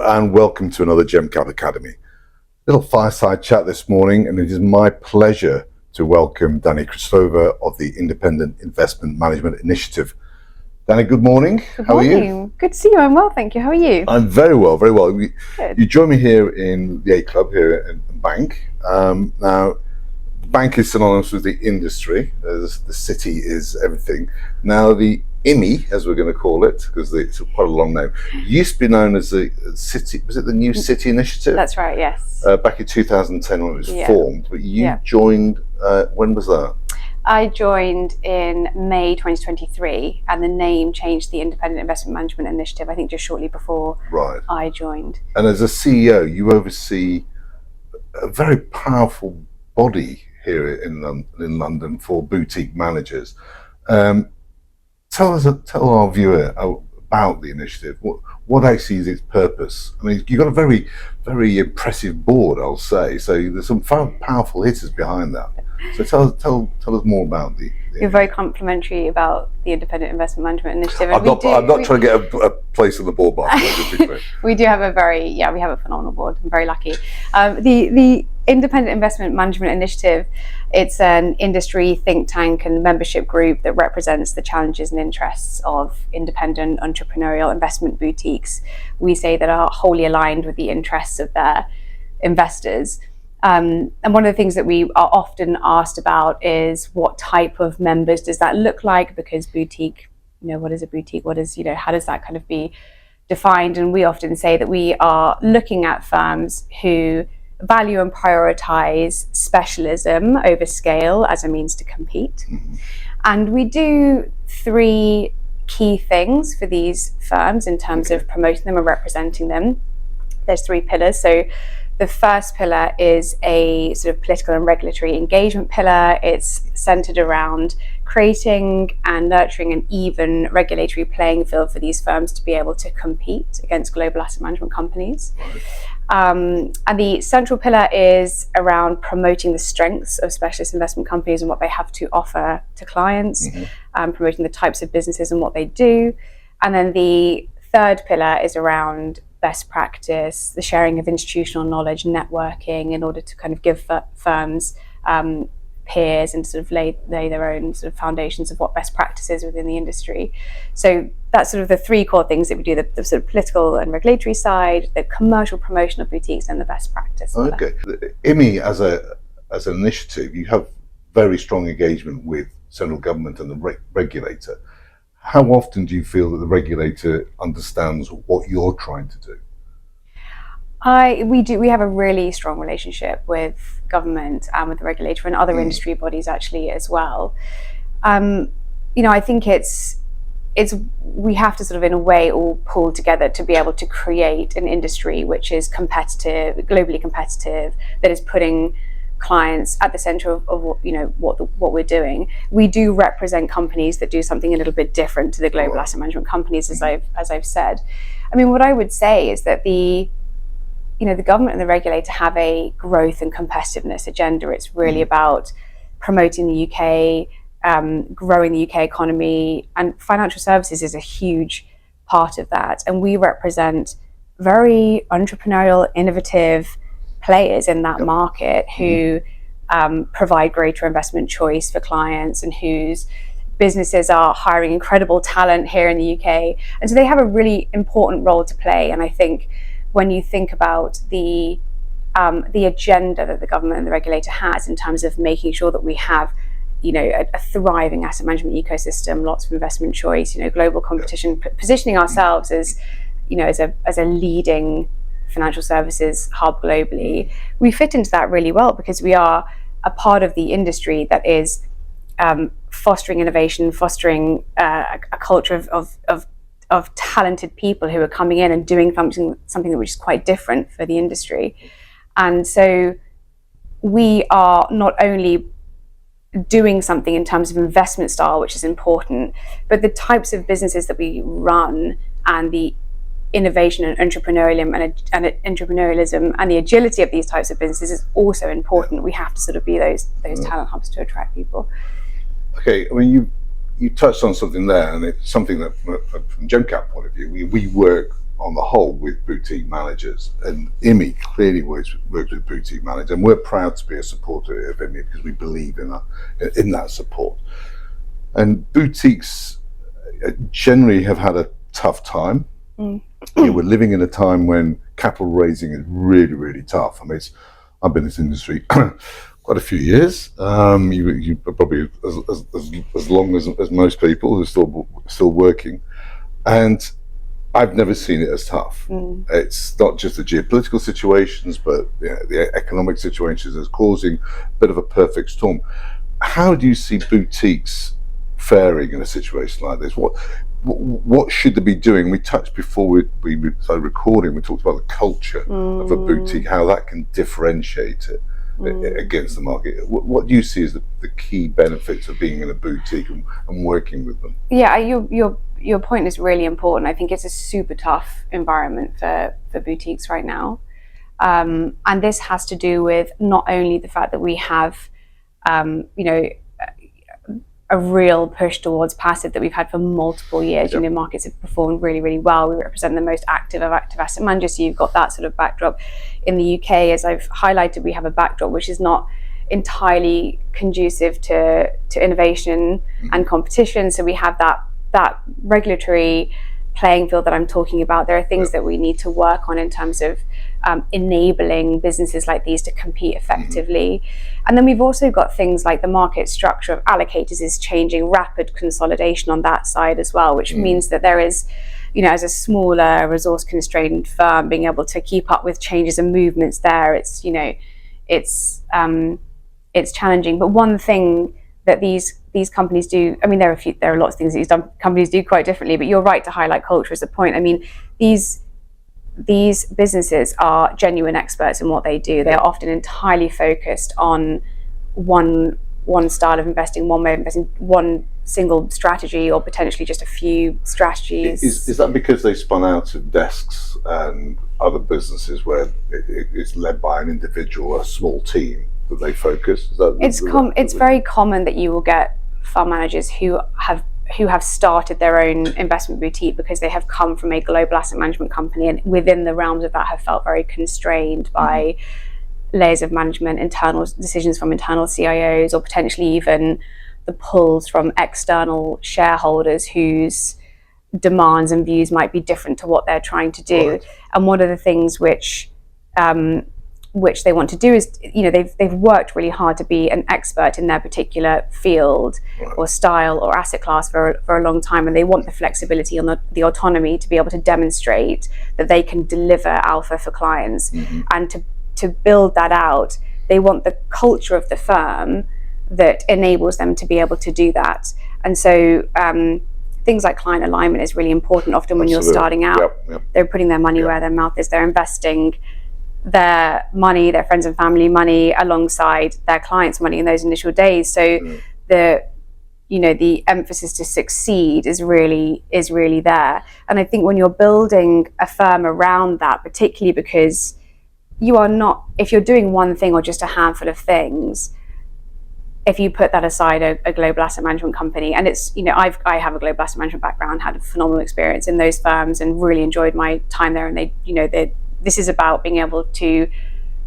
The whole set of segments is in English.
and welcome to another GemCap Academy. Little fireside chat this morning, and it is my pleasure to welcome Danny Christova of the Independent Investment Management Initiative. Danny, good morning. How are you? Good to see you. I'm well, thank you. How are you? I'm very well, very well. Good. You join me here in the A Club here at the bank. Now, the bank is synonymous with the industry, as the city is everything. Now, the IMI, as we're going to call it, because it's quite a long name, used to be known as the City, was it the New City Initiative? That's right, yes. Back in 2010 when it was formed, but you joined, when was that? I joined in May 2023, and the name changed to the Independent Investment Management Initiative, I think just shortly before I joined. And as a CEO, you oversee a very powerful body here in London for boutique managers. Tell our viewer about the initiative. What actually is its purpose? I mean, you've got a very, very impressive board, I'll say. So there's some powerful hitters behind that. So tell us more about the You're very complimentary about the Independent Investment Management Initiative. I'm not trying to get a place on the board, by the way. We do have we have a phenomenal board. I'm very lucky. The Independent Investment Management Initiative, it's an industry think tank and membership group that represents the challenges and interests of independent entrepreneurial investment boutiques. We say that are wholly aligned with the interests of their investors. And one of the things that we are often asked about is what type of members does that look like? Because boutique, what is a boutique? How does that kind of be defined? And we often say that we are looking at firms who value and prioritize specialism over scale as a means to compete. Mm-hmm. And we do three key things for these firms in terms of promoting them and representing them. There's three pillars. So the first pillar is a sort of political and regulatory engagement pillar. It's centered around creating and nurturing an even regulatory playing field for these firms to be able to compete against global asset management companies. And the central pillar is around promoting the strengths of specialist investment companies and what they have to offer to clients, promoting the types of businesses and what they do. And then the third pillar is around best practice, the sharing of institutional knowledge, networking, in order to kind of give firms peers and sort of lay their own sort of foundations of what best practices within the industry. So that's sort of the three core things that we do: the sort of political and regulatory side, the commercial promotion of boutiques, and the best practice. Okay, IMI as an initiative, you have very strong engagement with central government and the regulator. How often do you feel that the regulator understands what you're trying to do? We have a really strong relationship with government and with the regulator and other industry bodies actually as well. I think we have to sort of in a way all pull together to be able to create an industry which is competitive, globally competitive, that is putting clients at the center of what we're doing. We do represent companies that do something a little bit different to the global asset management companies, as I've said. I mean, what I would say is that the government and the regulator have a growth and competitiveness agenda. It's really about promoting the UK, growing the UK economy, and financial services is a huge part of that. And we represent very entrepreneurial, innovative players in that market who provide greater investment choice for clients and whose businesses are hiring incredible talent here in the UK. And so they have a really important role to play. And I think when you think about the agenda that the government and the regulator has in terms of making sure that we have a thriving asset management ecosystem, lots of investment choice, global competition, positioning ourselves as a leading financial services hub globally, we fit into that really well because we are a part of the industry that is fostering innovation, fostering a culture of talented people who are coming in and doing something which is quite different for the industry. And so we are not only doing something in terms of investment style, which is important, but the types of businesses that we run and the innovation and entrepreneurialism and the agility of these types of businesses is also important. We have to sort of be those talent hubs to attract people. Okay, I mean, you touched on something there, and it's something that from GemCap point of view, we work on the whole with boutique managers, and IMI clearly works with boutique managers, and we're proud to be a supporter of IMI because we believe in that support. And boutiques generally have had a tough time. We're living in a time when capital raising is really, really tough. I mean, I've been in this industry quite a few years. You probably as long as most people who are still working, and I've never seen it as tough. It's not just the geopolitical situations, but the economic situations is causing a bit of a perfect storm. How do you see boutiques faring in a situation like this? What should they be doing? We touched before we started recording. We talked about the culture of a boutique, how that can differentiate it against the market. What do you see as the key benefits of being in a boutique and working with them? Yeah, your point is really important. I think it's a super tough environment for boutiques right now, and this has to do with not only the fact that we have, a real push towards passive that we've had for multiple years. Yep. Markets have performed really, really well. We represent the most active of active asset managers, so you've got that sort of backdrop. In the UK, as I've highlighted, we have a backdrop which is not entirely conducive to innovation and competition. So we have that regulatory playing field that I'm talking about. There are things that we need to work on in terms of enabling businesses like these to compete effectively. And then we've also got things like the market structure of allocators is changing, rapid consolidation on that side as well, which means that there is, as a smaller resource constrained firm, being able to keep up with changes and movements there, it's challenging. But one thing that these companies do, I mean, there are lots of things that these companies do quite differently, but you're right to highlight culture as a point. I mean, these businesses are genuine experts in what they do. They are often entirely focused on one style of investing, one way of investing, one single strategy, or potentially just a few strategies. Is that because they spun out of desks and other businesses where it's led by an individual, a small team that they focus? It's very common that you will get fund managers who have started their own investment boutique because they have come from a global asset management company, and within the realms of that have felt very constrained by layers of management, internal decisions from internal CIOs, or potentially even the pulls from external shareholders whose demands and views might be different to what they're trying to do. Right. And one of the things which they want to do is, they've worked really hard to be an expert in their particular field or style or asset class for a long time, and they want the flexibility and the autonomy to be able to demonstrate that they can deliver alpha for clients. And to build that out, they want the culture of the firm that enables them to be able to do that. And so things like client alignment is really important. Often when you're starting out, they're putting their money where their mouth is. They're investing their money, their friends and family money, alongside their clients' money in those initial days. So the emphasis to succeed is really there. And I think when you're building a firm around that, particularly because you are not, if you're doing one thing or just a handful of things, if you put that aside, a global asset management company, and it's, I have a global asset management background, had a phenomenal experience in those firms and really enjoyed my time there. And this is about being able to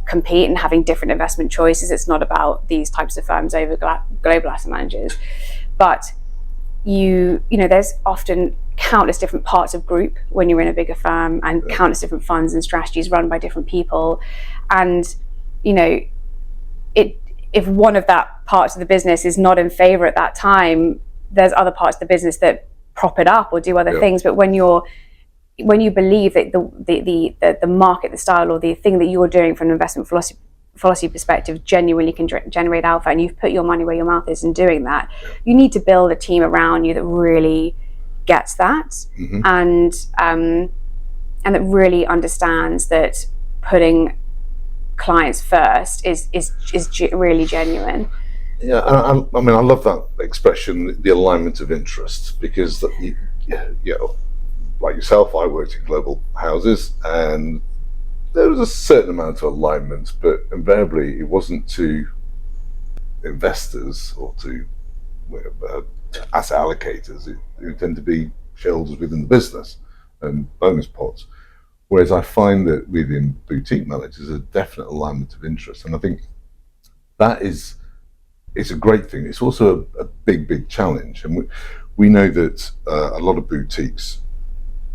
compete and having different investment choices. It's not about these types of firms over global asset managers. But there's often countless different parts of group when you're in a bigger firm, and countless different funds and strategies run by different people. And, if one of that parts of the business is not in favor at that time, there's other parts of the business that prop it up or do other things. But when you believe that the market, the style, or the thing that you're doing from an investment philosophy perspective genuinely can generate alpha, and you've put your money where your mouth is in doing that, you need to build a team around you that really gets that, and that really understands that putting clients first is really genuine. Yeah, I mean, I love that expression, the alignment of interest, because like yourself, I worked in global houses, and there was a certain amount of alignment, but invariably it wasn't to investors or to asset allocators. It tended to be shareholders within the business and bonus pots. Whereas I find that within boutique managers, there's a definite alignment of interest, and I think that is it's a great thing. It's also a big challenge, and we know that a lot of boutiques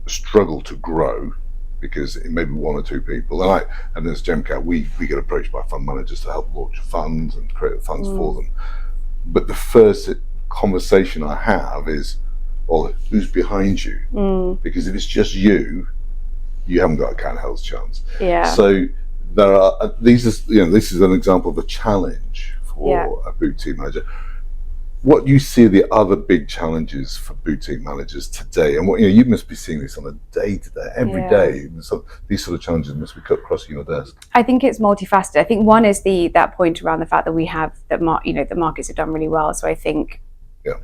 struggle to grow because it may be one or two people. And as GemCat, we get approached by fund managers to help launch funds and create funds for them. But the first conversation I have is, well, who's behind you? Because if it's just you haven't got a cat and hell's chance. Yeah. So there are this is an example of a challenge for a boutique manager. What you see are the other big challenges for boutique managers today, and what you must be seeing this on a day-to-day, every day. So these sort of challenges must be crossing your desk. I think it's multifaceted. I think one is that point around the fact that we have that the markets have done really well. So I think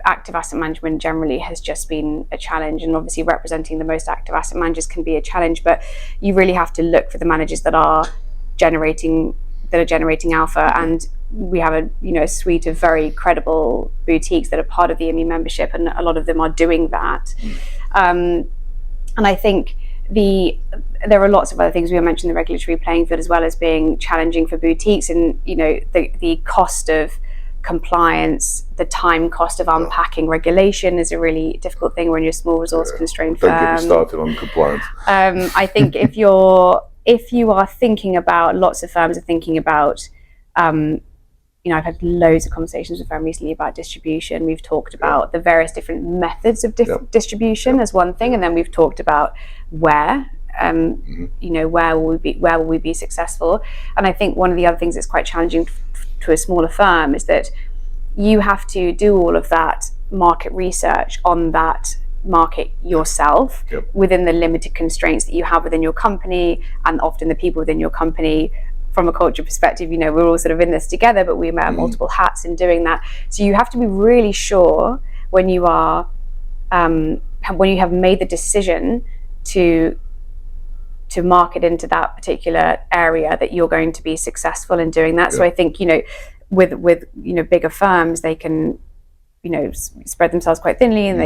active asset management generally has just been a challenge, and obviously representing the most active asset managers can be a challenge. But you really have to look for the managers that are generating alpha, and we have a suite of very credible boutiques that are part of the IMI membership, and a lot of them are doing that. And I think there are lots of other things. We mentioned the regulatory playing field as well as being challenging for boutiques, and the cost of compliance, the time cost of unpacking regulation is a really difficult thing when you're a small resource constrained firm. Don't get me started on compliance. I think if you are thinking about, lots of firms are thinking about, I've had loads of conversations with firms recently about distribution. We've talked about the various different methods of distribution as one thing, and then we've talked about where, where will we be successful. And I think one of the other things that's quite challenging to a smaller firm is that you have to do all of that market research on that market yourself within the limited constraints that you have within your company, and often the people within your company. From a culture perspective, we're all sort of in this together, but we wear multiple hats in doing that. So you have to be really sure when you are when you have made the decision to market into that particular area, that you're going to be successful in doing that. So I think with bigger firms, they can spread themselves quite thinly, and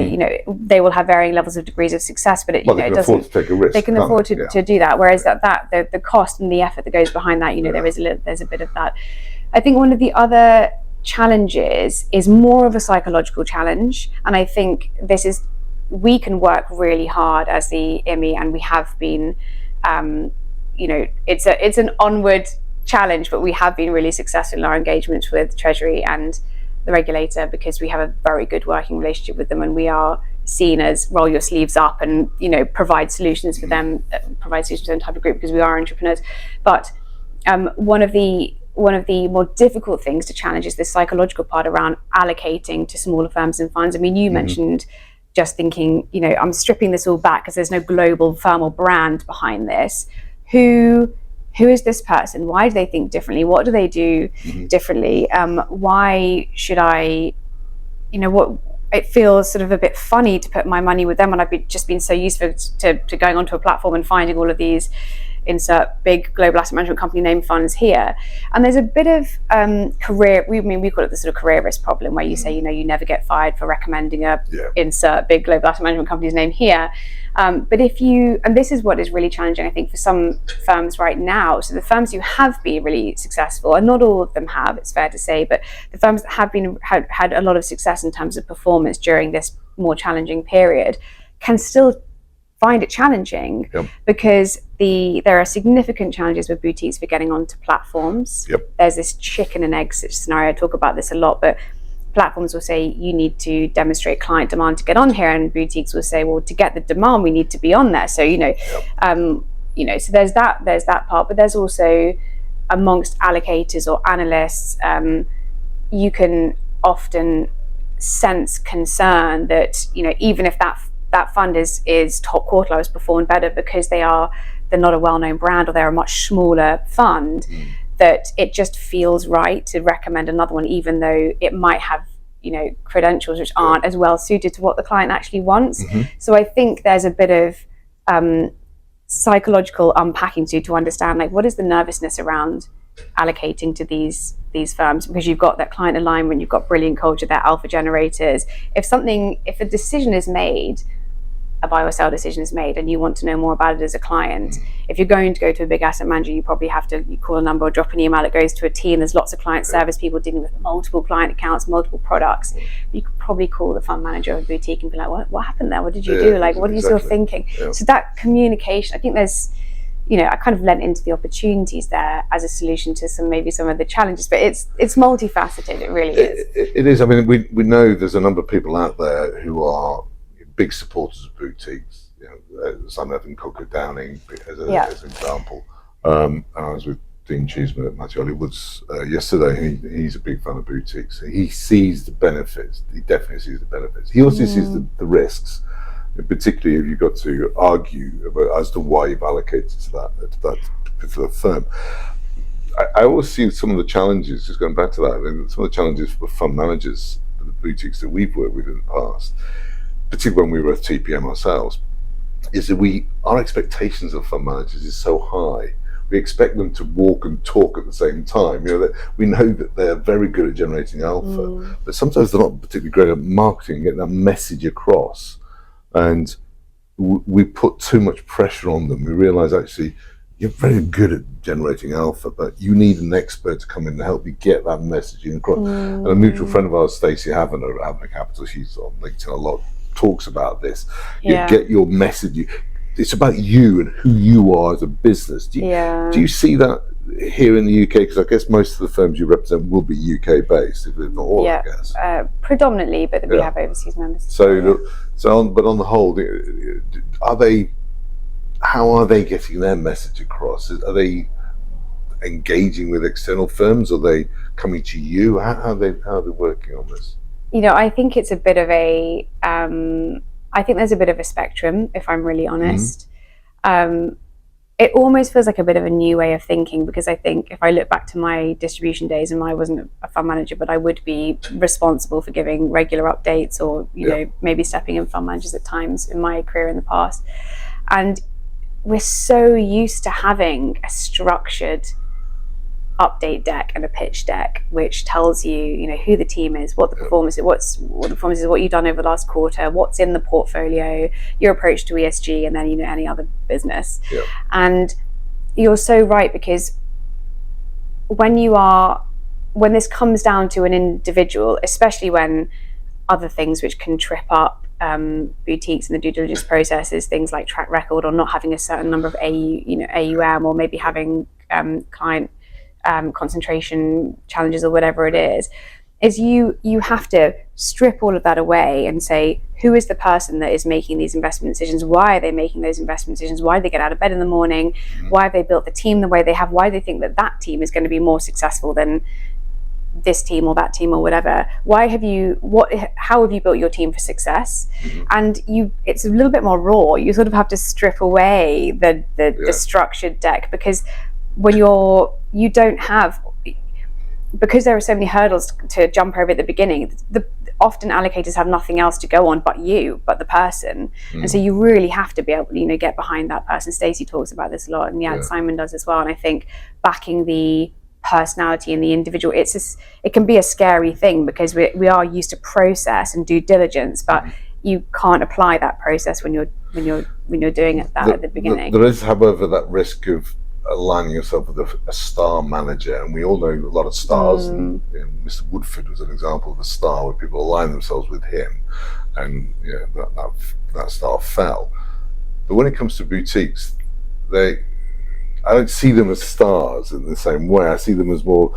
they will have varying levels of degrees of success, but they can afford to take a risk. They can afford to do that. Whereas the cost and the effort that goes behind that, there's a bit of that. I think one of the other challenges is more of a psychological challenge, and I think we can work really hard as the IMI, and we have been. It's an onward challenge, but we have been really successful in our engagements with Treasury and the regulator, because we have a very good working relationship with them, and we are seen as roll your sleeves up and provide solutions for them, provide solutions to the type of group, because we are entrepreneurs. But one of the more difficult things to challenge is this psychological part around allocating to smaller firms and funds. I mean, you mentioned just thinking, I'm stripping this all back because there's no global firm or brand behind this. Who is this person? Why do they think differently? What do they do differently? Why should I, it feels sort of a bit funny to put my money with them when I've just been so used to going onto a platform and finding all of these insert big global asset management company name funds here. And there's a bit of we call it the sort of career risk problem, where you say, you never get fired for recommending insert big global asset management company's name here. But and this is what is really challenging, I think, for some firms right now. So the firms who have been really successful, and not all of them have, it's fair to say, but the firms that have had a lot of success in terms of performance during this more challenging period can still find it challenging because there are significant challenges with boutiques for getting onto platforms. There's this chicken and egg scenario. I talk about this a lot, but platforms will say you need to demonstrate client demand to get on here, and boutiques will say, well, to get the demand we need to be on there. So so there's that part, but there's also, amongst allocators or analysts, you can often sense concern that even if that fund is top quartile, has performed better because they're not a well-known brand, or they're a much smaller fund, that it just feels right to recommend another one, even though it might have credentials which aren't as well suited to what the client actually wants. So I think there's a bit of psychological unpacking to understand, what is the nervousness around allocating to these firms, because you've got that client alignment, you've got brilliant culture, they're alpha generators. If a decision is made, a buy or sell decision is made and you want to know more about it as a client, if you're going to go to a big asset manager, you probably have to call a number or drop an email. It goes to a team. There's lots of client service people dealing with multiple client accounts, multiple products. You could probably call the fund manager of a boutique and be like, what happened there? What did you do? Like, what are you still thinking? Yeah. So that communication, I think there's, I kind of lent into the opportunities there as a solution to some of the challenges, but it's multifaceted. It really is. It is. I mean, we know there's a number of people out there who are big supporters of boutiques. Simon Evan Coco Downing as an example. I was with Dean Cheeseman at Matthew Holly Woods yesterday. He's a big fan of boutiques. He sees the benefits. He definitely sees the benefits. He also sees the risks, particularly if you've got to argue about as to why you've allocated to that particular firm. I always see some of the challenges, just going back to that, and some of the challenges for fund managers, for the boutiques that we've worked with in the past, particularly when we were at TPM ourselves, is that our expectations of fund managers is so high. We expect them to walk and talk at the same time. That we know that they're very good at generating alpha, but sometimes they're not particularly great at marketing, getting that message across. And we put too much pressure on them. We realise actually you're very good at generating alpha, but you need an expert to come in and help you get that messaging across. And a mutual friend of ours, Stacey Havner at Havner Capital, she's on LinkedIn a lot, talks about this. You get your message. It's about you and who you are as a business. Do you see that here in the UK? Because I guess most of the firms you represent will be UK based, if not all. I guess predominantly, but we have overseas members. But on the whole, how are they getting their message across? Are they engaging with external firms? Are they coming to you? How are they working on this? I think it's a bit of a. I think there's a bit of a spectrum, if I'm really honest. It almost feels like a bit of a new way of thinking, because I think if I look back to my distribution days, and I wasn't a fund manager, but I would be responsible for giving regular updates or, maybe stepping in fund managers at times in my career in the past. And we're so used to having a structured update deck and a pitch deck, which tells you, who the team is, what the performance is, what the performance is, what you've done over the last quarter, what's in the portfolio, your approach to ESG, and then any other business. And you're so right, because when this comes down to an individual, especially when other things which can trip up boutiques in the due diligence processes, things like track record, or not having a certain number of AUM, or maybe having client concentration challenges or whatever it is you have to strip all of that away and say, who is the person that is making these investment decisions? Why are they making those investment decisions? Why do they get out of bed in the morning? Why have they built the team the way they have? Why do they think that team is going to be more successful than this team or that team or whatever? How have you built your team for success? And it's a little bit more raw. You sort of have to strip away the structured deck, because when you don't have, because there are so many hurdles to jump over at the beginning, often allocators have nothing else to go on but the person. And so you really have to be able to get behind that person. Stacey talks about this a lot, and Simon does as well. And I think backing the personality and the individual, it can be a scary thing, because we are used to process and due diligence, but you can't apply that process when you're doing it at the beginning. There is, however, that risk of aligning yourself with a star manager, and we all know a lot of stars. And, Mr. Woodford was an example of a star where people align themselves with him, and that star fell. But when it comes to boutiques, I don't see them as stars in the same way. I see them as more,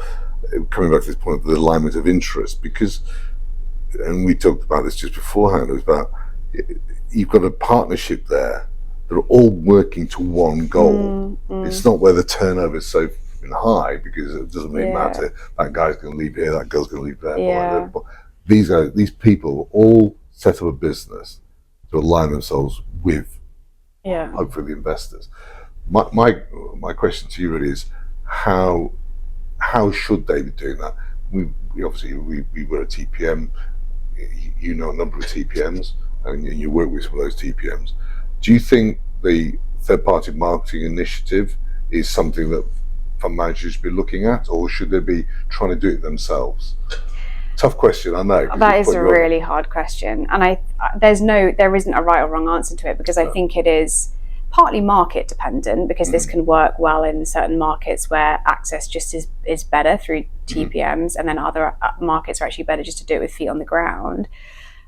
coming back to this point of the alignment of interest, because, and we talked about this just beforehand, it was about, you've got a partnership there. They're all working to one goal. It's not where the turnover is so high, because it doesn't really matter. That guy's going to leave here, that girl's going to leave there. These people all set up a business to align themselves with, hopefully, the investors. My question to you really is, how should they be doing that? We obviously were at TPM. You know a number of TPMs, and you work with some of those TPMs. Do you think the third-party marketing initiative is something that fund managers should be looking at, or should they be trying to do it themselves? Tough question, I know. 'Cause That it's is put a you on- really hard question, and there isn't a right or wrong answer to it, because I think it is partly market dependent, because this can work well in certain markets where access just is better through TPMs, and then other markets are actually better just to do it with feet on the ground.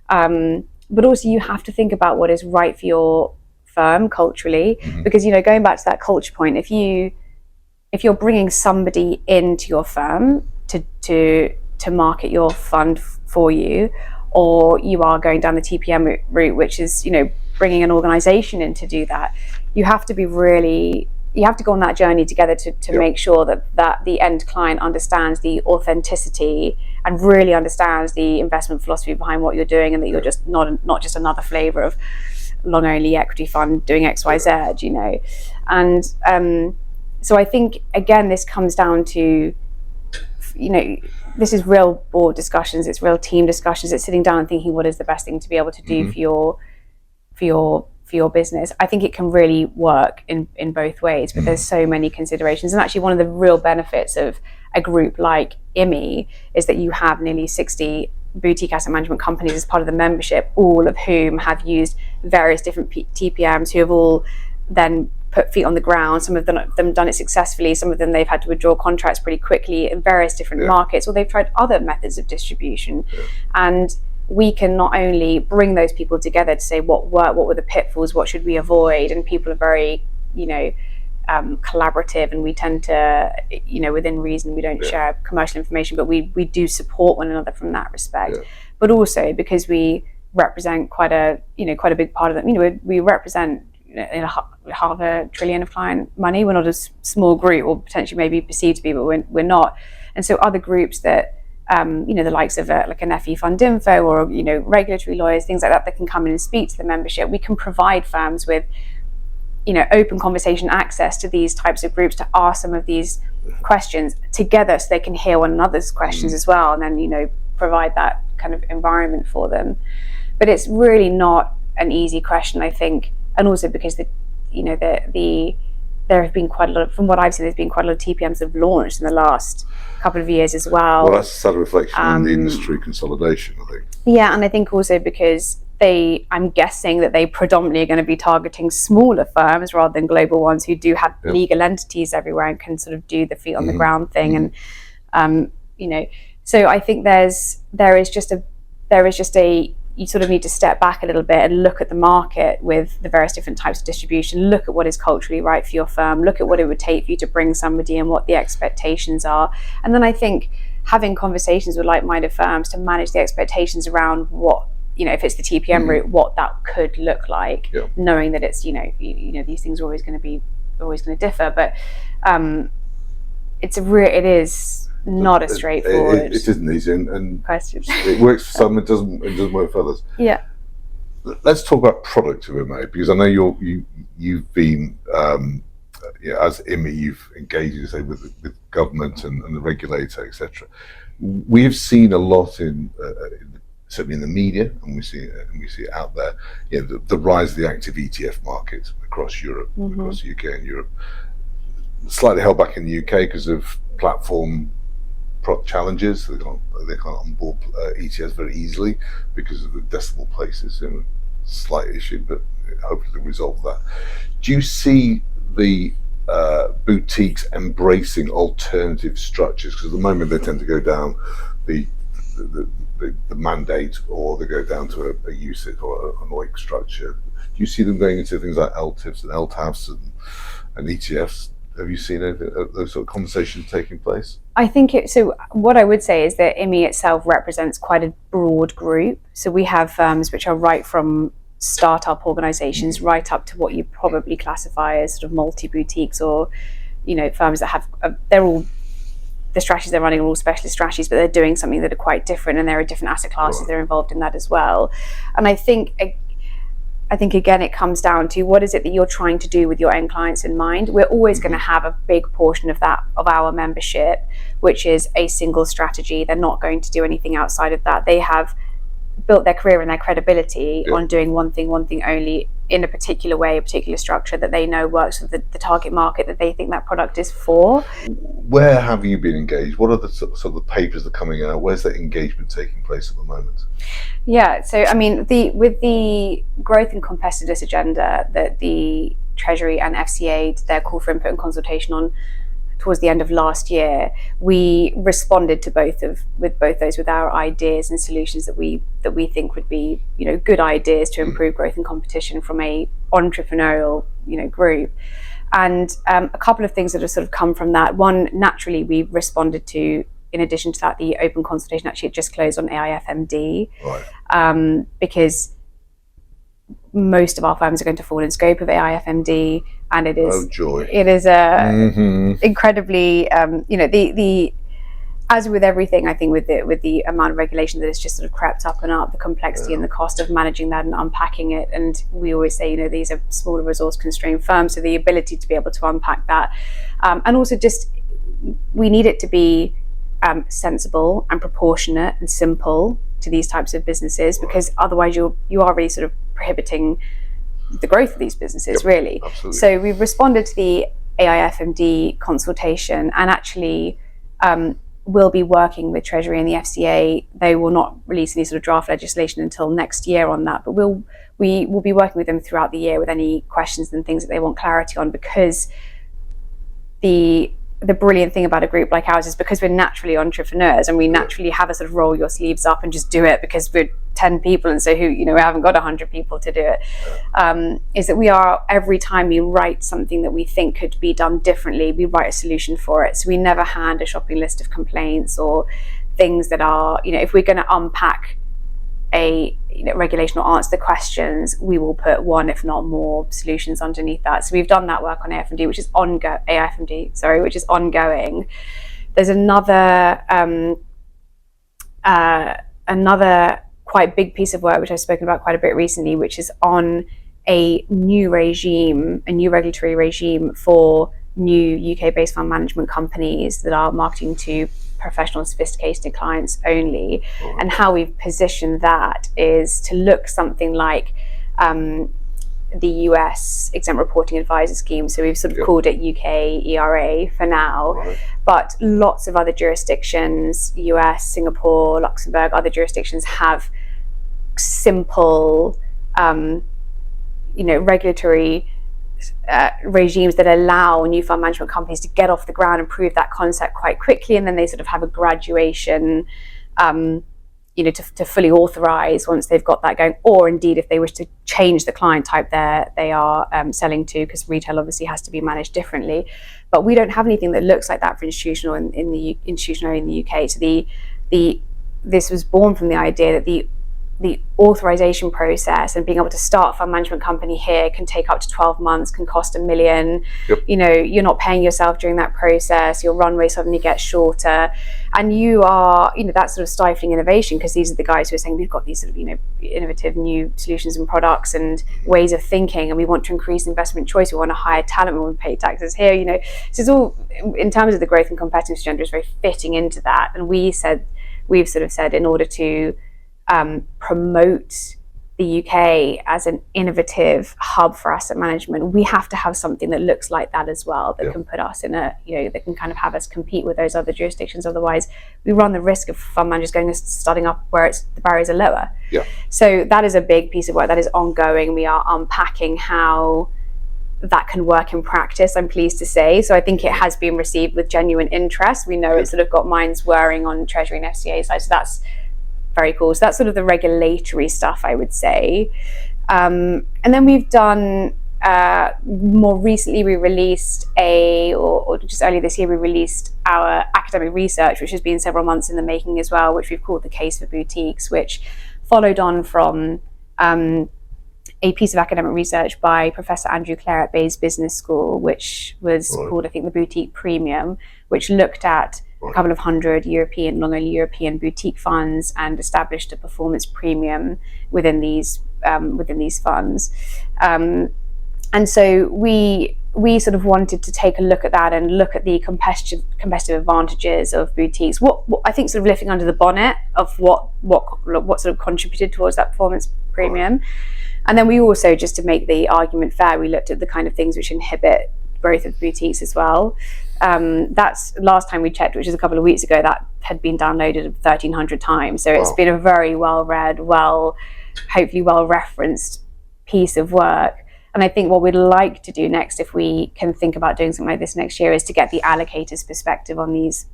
But also you have to think about what is right for your firm culturally, because going back to that culture point, if you're bringing somebody into your firm to market your fund for you, or you are going down the TPM route, which is bringing an organization in to do that, you have to go on that journey together to make sure that the end client understands the authenticity and really understands the investment philosophy behind what you're doing, and that you're just not just another flavor of long only equity fund doing XYZ, and so I think again this comes down to this is real board discussions, it's real team discussions, it's sitting down and thinking what is the best thing to be able to do for your business. I think it can really work in both ways, but there's so many considerations. And actually one of the real benefits of a group like IMI is that you have nearly 60 boutique asset management companies as part of the membership, all of whom have used various different TPMs, who have all then put feet on the ground. Some of them done it successfully, some of them they've had to withdraw contracts pretty quickly in various different markets, or they've tried other methods of distribution. And we can not only bring those people together to say what worked, what were the pitfalls, what should we avoid, and people are very collaborative, and we tend to within reason we don't share commercial information, but we do support one another from that respect. But also because we represent quite a big part of that, we represent $500 billion of client money. We're not a small group, or potentially maybe perceived to be, but we're not. And so other groups that the likes of like an FE Fund Info, or regulatory lawyers, things like that can come in and speak to the membership. We can provide firms with open conversation access to these types of groups to ask some of these questions together, so they can hear one another's questions as well, and then provide that kind of environment for them. But it's really not an easy question, I think, and also because there have been quite a lot, from what I've seen, there's been quite a lot of TPMs that have launched in the last couple of years as well. Well, that's a sad reflection on the industry consolidation, I think. Yeah, and I think also because I'm guessing that they predominantly are going to be targeting smaller firms rather than global ones who do have legal entities everywhere and can sort of do the feet on the ground thing. And so I think there is just a you sort of need to step back a little bit and look at the market with the various different types of distribution, look at what is culturally right for your firm, look at what it would take for you to bring somebody and what the expectations are. And then I think having conversations with like-minded firms to manage the expectations around what, if it's the TPM route, what that could look like, knowing that it's, these things are always going to differ, but it is not a straightforward. It isn't easy, and question. It works for some, it doesn't work for others. Yeah. Let's talk about product of IMI, because I know you've been as IMI, you've engaged, you say, with government and the regulator, etc. We've seen a lot certainly in the media, and we see it out there. The rise of the active ETF market across Europe, across the UK and Europe. Slightly held back in the UK because of platform challenges. They can't onboard ETFs very easily because of the decimal places. Slight issue, but hopefully they'll resolve that. Do you see the boutiques embracing alternative structures? Because at the moment they tend to go down the mandate, or they go down to a UCITS or an OEIC structure. Do you see them going into things like LTIFs and LTAFs and ETFs? Have you seen those sort of conversations taking place? I think so. What I would say is that IMI itself represents quite a broad group. So we have firms which are right from startup organizations right up to what you probably classify as sort of multi-boutiques, or firms that have they're all, the strategies they're running are all specialist strategies, but they're doing something that are quite different, and there are different asset classes that are involved in that as well. And I think again it comes down to what is it that you're trying to do with your end clients in mind. We're always going to have a big portion of our membership which is a single strategy. They're not going to do anything outside of that. They have built their career and their credibility on doing one thing only in a particular way, a particular structure that they know works for the target market that they think that product is for. Where have you been engaged? What are the sort of the papers that are coming out? Where's that engagement taking place at the moment? Yeah, so I mean, with the growth and competitiveness agenda that the Treasury and FCA did their call for input and consultation on towards the end of last year, we responded to both those with our ideas and solutions that we think would be, you know, good ideas to improve growth and competition from a entrepreneurial, you know, group. And a couple of things that have sort of come from that. One, naturally, we responded to, in addition to that, the open consultation actually had just closed on AIFMD, Right. because most of our firms are going to fall in scope of AIFMD, and it is Oh joy. it is a incredibly you know, the as with everything, I think with the amount of regulation that has just sort of crept up and up, the complexity and the cost of managing that and unpacking it. And we always say, you know, these are smaller resource constrained firms, so the ability to be able to unpack that, and also just we need it to be sensible and proportionate and simple to these types of businesses, because otherwise you are really sort of prohibiting the growth of these businesses, really. Absolutely. So we've responded to the AIFMD consultation, and actually we'll be working with Treasury and the FCA. They will not release any sort of draft legislation until next year on that, but we will be working with them throughout the year with any questions and things that they want clarity on, because the brilliant thing about a group like ours is because we're naturally entrepreneurs and we naturally have a sort of roll your sleeves up and just do it because we're 10 people, and so we haven't got 100 people to do it, is that we are, every time we write something that we think could be done differently, we write a solution for it. So we never hand a shopping list of complaints or things that are, if we're going to unpack a regulation or answer the questions, we will put one, if not more, solutions underneath that. So we've done that work on AIFMD, which is ongoing. There's another quite big piece of work which I've spoken about quite a bit recently, which is on a new regulatory regime for new UK-based fund management companies that are marketing to professional and sophisticated clients only. Right. And how we've positioned that is to look something like the US exempt reporting advisor scheme. So we've sort of called it UK ERA for now, Right. but lots of other jurisdictions, US, Singapore, Luxembourg, other jurisdictions have simple regulatory regimes that allow new fund management companies to get off the ground and prove that concept quite quickly, and then they sort of have a graduation to fully authorize once they've got that going, or indeed if they wish to change the client type they are selling to, because retail obviously has to be managed differently. But we don't have anything that looks like that for institutional in the UK. So this was born from the idea that the authorization process and being able to start a fund management company here can take up to 12 months, can cost $1 million. Yep. You're not paying yourself during that process, your runway suddenly gets shorter, and you are, that's sort of stifling innovation, because these are the guys who are saying we've got these sort of, innovative new solutions and products and ways of thinking, and we want to increase investment choice, we want to hire talent, we want to pay taxes here, So it's all, in terms of the growth and competitiveness agenda, is very fitting into that. And we've sort of said, in order to promote the UK as an innovative hub for asset management, we have to have something that looks like that as well, that can put us in that can kind of have us compete with those other jurisdictions. Otherwise, we run the risk of fund managers starting up where the barriers are lower. Yeah. So that is a big piece of work that is ongoing. We are unpacking how that can work in practice, I'm pleased to say. So I think it has been received with genuine interest. We know it's sort of got minds whirring on Treasury and FCA side, so that's very cool. So that's sort of the regulatory stuff, I would say. And then we've done, more recently, we released or just earlier this year, we released our academic research, which has been several months in the making as well, which we've called The Case for Boutiques, which followed on from a piece of academic research by Professor Andrew Clare at Bayes Business School, which was called, I think, the Boutique Premium, which looked at a couple of hundred non-only European boutique funds and established a performance premium within these funds. And so we sort of wanted to take a look at that and look at the competitive advantages of boutiques. What I think, sort of lifting under the bonnet of what sort of contributed towards that performance premium. And then we also, just to make the argument fair, we looked at the kind of things which inhibit growth of boutiques as well. That's last time we checked, which is a couple of weeks ago, that had been downloaded 1,300 times. So it's been a very well read, hopefully well referenced piece of work. And I think what we'd like to do next, if we can think about doing something like this next year, is to get the allocators' perspective on these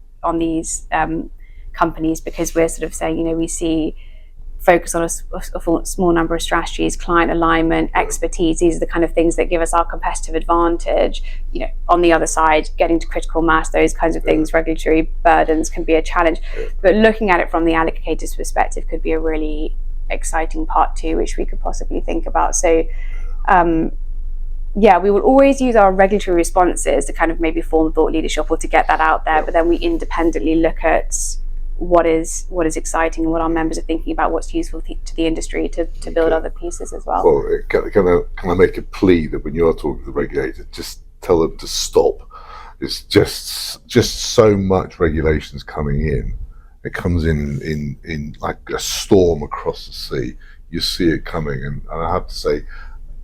companies, because we're sort of saying, we see focus on a small number of strategies, client alignment, expertise. These are the kind of things that give us our competitive advantage. On the other side, getting to critical mass, those kinds of things, regulatory burdens can be a challenge. But looking at it from the allocator's perspective could be a really exciting part too, which we could possibly think about. So we will always use our regulatory responses to kind of maybe form thought leadership or to get that out there, but then we independently look at what is exciting and what our members are thinking about, what's useful to the industry to build other pieces as well. Well, can I make a plea that when you are talking to the regulator, just tell them to stop. It's just so much regulations coming in. It comes in like a storm across the sea. You see it coming, and I have to say,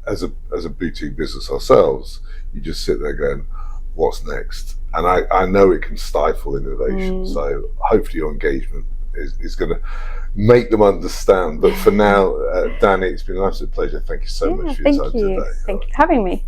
as a boutique business ourselves, you just sit there going, what's next? And I know it can stifle innovation. So hopefully your engagement is going to make them understand. But for now, Danny, it's been an absolute pleasure. Thank you so much for your time today. Thank you for having me.